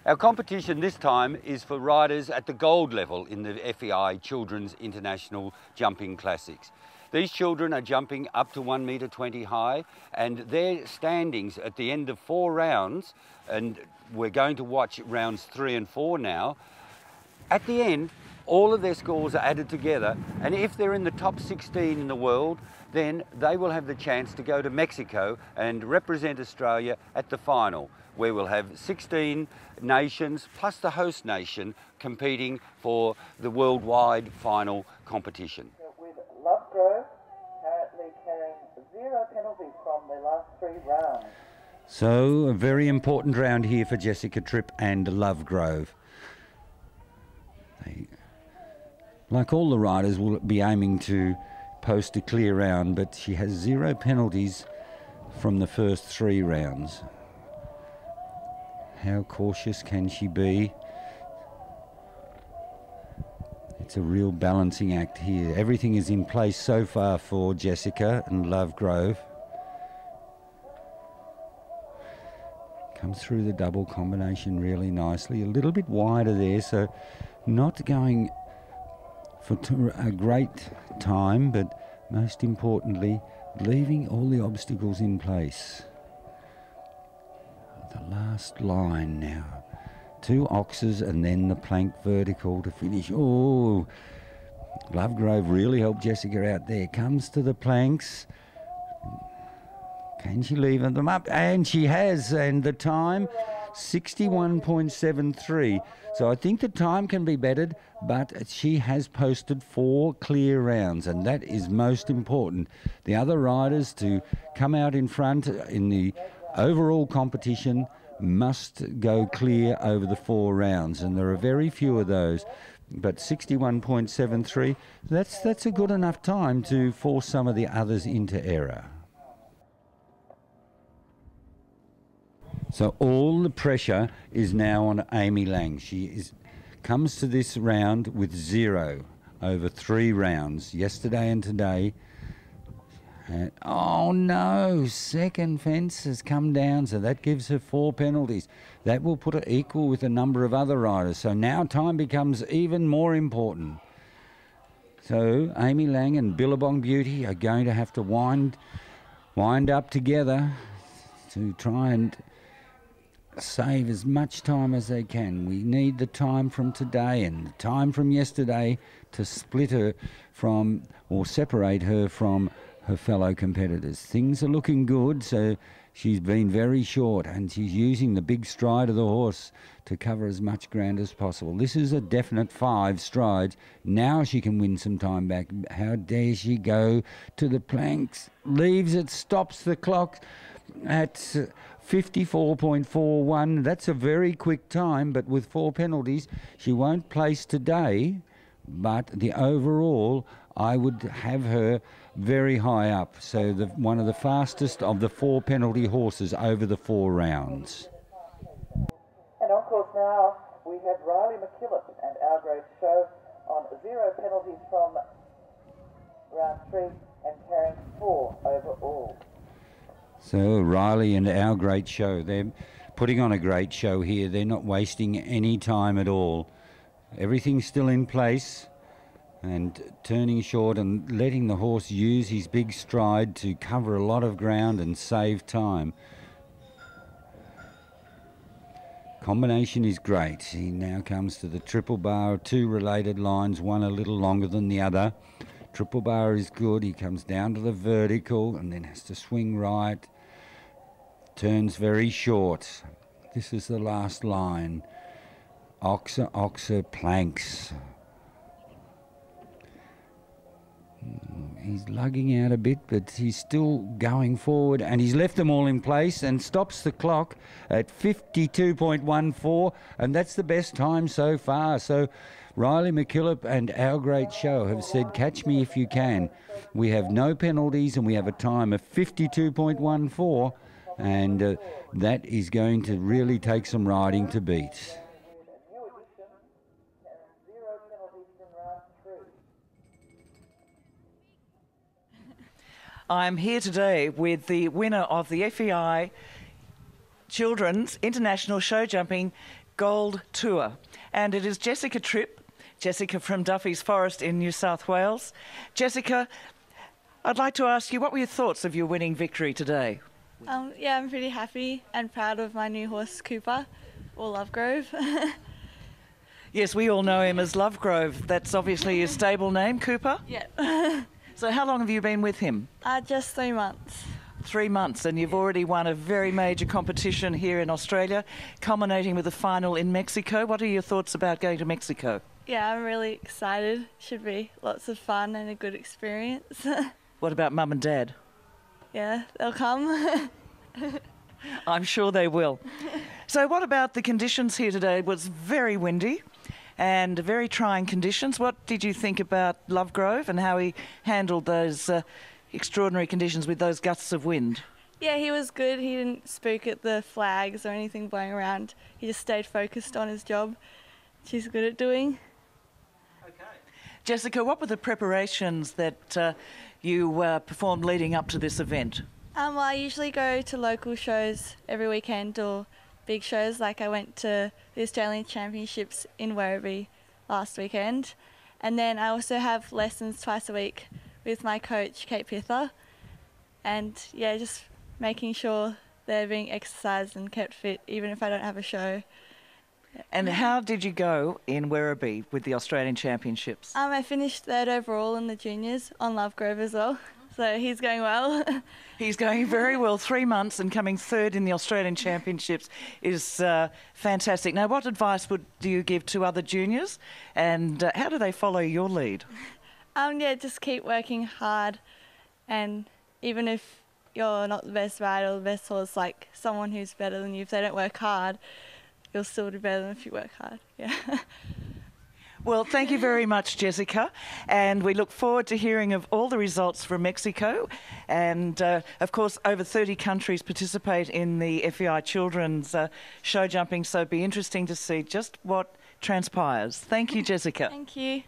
Our competition this time is for riders at the gold level in the FEI Children's International Jumping Classics. These children are jumping up to 1.20 metre high, and their standings at the end of 4 rounds, and we're going to watch rounds 3 and 4 now. At the end, all of their scores are added together, and if they're in the top 16 in the world, then they will have the chance to go to Mexico and represent Australia at the final, where we'll have 16 nations plus the host nation competing for the worldwide final competition. With Lovegrove currently carrying 0 penalties from their last 3 rounds. So a very important round here for Jessica Tripp and Lovegrove. They, like all the riders, will be aiming to post a clear round, but she has 0 penalties from the first 3 rounds. How cautious can she be? It's a real balancing act here. Everything is in place so far for Jessica and Lovegrove. Comes through the double combination really nicely. A little bit wider there, so not going for a great time, but most importantly, leaving all the obstacles in place. The last line now. 2 oxes and then the plank vertical to finish. Oh, Lovegrove really helped Jessica out there. Comes to the planks. Can she leave them up? And she has, and the time, 61.73. So I think the time can be bettered, but she has posted 4 clear rounds, and that is most important. The other riders to come out in front in the overall competition must go clear over the 4 rounds, and there are very few of those. But 61.73, that's a good enough time to force some of the others into error. So all the pressure is now on Amy Lang. She comes to this round with 0 over 3 rounds, yesterday and today. Oh no, second fence has come down, so that gives her 4 penalties. That will put her equal with a number of other riders. So now time becomes even more important. So Amy Lang and Billabong Beauty are going to have to wind up together to try and save as much time as they can. We need the time from today and the time from yesterday to split her from, or separate her from, her fellow competitors. Things are looking good, so she's been very short, and she's using the big stride of the horse to cover as much ground as possible. This is a definite 5 strides. Now she can win some time back. How dare she go to the planks? Leaves it, stops the clock at 54.41. That's a very quick time, but with 4 penalties, she won't place today, but the overall, I would have her very high up. So one of the fastest of the 4 penalty horses over the 4 rounds. And of course now we have Riley McKill and Our Great Show on 0 penalties from round 3 and carrying 4 overall. So Riley and Our Great Show, they're putting on a great show here. They're not wasting any time at all. Everything's still in place, and turning short and letting the horse use his big stride to cover a lot of ground and save time. Combination is great. He now comes to the triple bar, 2 related lines, one a little longer than the other. Triple bar is good. He comes down to the vertical and then has to swing right. Turns very short. This is the last line. Oxer, oxer, planks. He's lugging out a bit, but he's still going forward, and he's left them all in place and stops the clock at 52.14, and that's the best time so far. So Riley McKill and Our Great Show have said, catch me if you can. We have no penalties and we have a time of 52.14, and that is going to really take some riding to beat. I'm here today with the winner of the FEI Children's International Show Jumping Gold Tour. And it is Jessica Tripp, Jessica from Duffy's Forest in New South Wales. Jessica, I'd like to ask you, what were your thoughts of your winning victory today? Yeah, I'm pretty happy and proud of my new horse, Cooper, or Lovegrove. Yes, we all know him as Lovegrove. That's obviously his stable name, Cooper. Yeah. So how long have you been with him? Just 3 months. 3 months, and you've already won a very major competition here in Australia, culminating with a final in Mexico. What are your thoughts about going to Mexico? Yeah, I'm really excited. Should be lots of fun and a good experience. What about Mum and Dad? Yeah, they'll come. I'm sure they will. So what about the conditions here today? It was very windy and very trying conditions. What did you think about Lovegrove and how he handled those extraordinary conditions with those gusts of wind? Yeah, he was good. He didn't spook at the flags or anything blowing around. He just stayed focused on his job, which he's good at doing. Okay. Jessica, what were the preparations that you performed leading up to this event? Well, I usually go to local shows every weekend or big shows, like I went to the Australian Championships in Werribee last weekend. And then I also have lessons twice a week with my coach, Kate Pither. And yeah, just making sure they're being exercised and kept fit, even if I don't have a show. And how did you go in Werribee with the Australian Championships? I finished 3rd overall in the juniors on Lovegrove as well. So he's going well. He's going very well. 3 months and coming 3rd in the Australian Championships is fantastic. Now, what advice do you give to other juniors, and how do they follow your lead? Yeah, just keep working hard, and even if you're not the best rider or the best horse, like someone who's better than you, if they don't work hard, you'll still do better than if you work hard. Yeah. Well, thank you very much, Jessica, and we look forward to hearing of all the results from Mexico. And, of course, over 30 countries participate in the FEI Children's show jumping, so it'd be interesting to see just what transpires. Thank you, Jessica. Thank you.